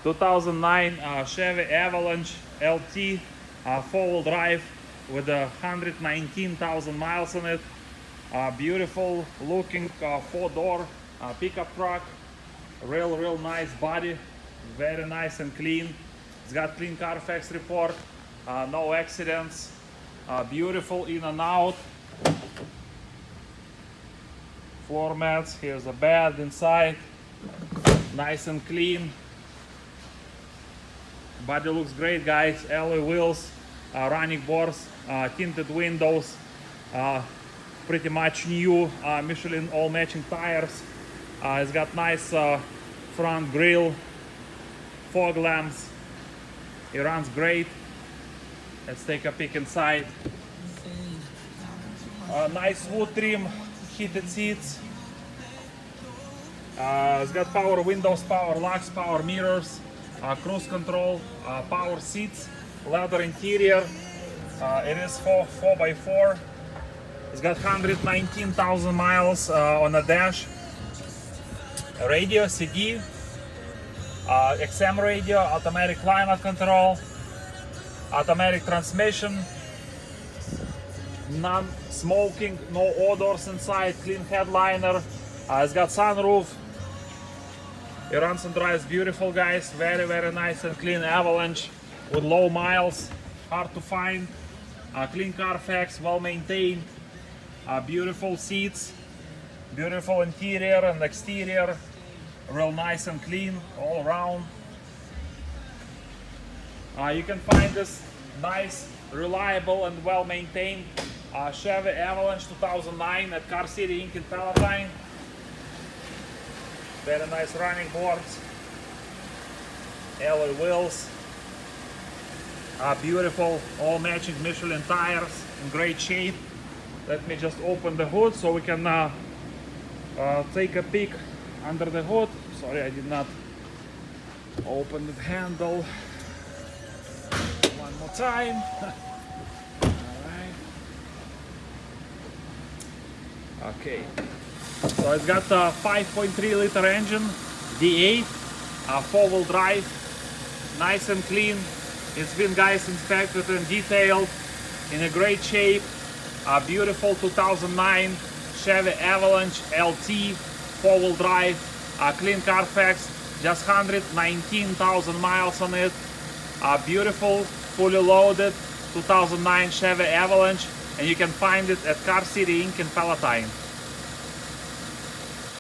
2009 Chevy Avalanche LT, 4-wheel drive with 119,000 miles on it. Beautiful looking 4-door pickup truck. Real nice body, very nice and clean. It's got clean Carfax report, no accidents. Beautiful in and out. Floor mats, here's a bed inside, nice and clean. Body looks great, guys. Alloy wheels, running boards, tinted windows, pretty much new Michelin all matching tires. It's got nice front grille, fog lamps. It runs great. Let's take a peek inside. Nice wood trim, heated seats. It's got power windows, power locks, power mirrors, cruise control, power seats, leather interior. It is 4x4. It's got 119,000 miles on the dash. Radio, CD, XM radio, automatic climate control, automatic transmission, non-smoking, no odors inside, clean headliner. It's got sunroof. It runs and drives beautiful, guys. Very nice and clean Avalanche with low miles, hard to find. Clean Carfax, well maintained. Beautiful seats, beautiful interior and exterior, real nice and clean all around. You can find this nice, reliable and well maintained Chevy Avalanche 2009 at Car City Inc. in Palatine. Very nice running boards, alloy wheels, beautiful all matching Michelin tires in great shape. Let me just open the hood so we can take a peek under the hood. Sorry, I did not open the handle. One more time. Alright. Okay. So it's got a 5.3 liter engine, V8, 4-wheel drive, nice and clean. It's been, guys, inspected and detailed, in a great shape. A beautiful 2009 Chevy Avalanche LT, 4-wheel drive, clean Carfax, just 119,000 miles on it. Beautiful, fully loaded 2009 Chevy Avalanche, and you can find it at Car City Inc. in Palatine.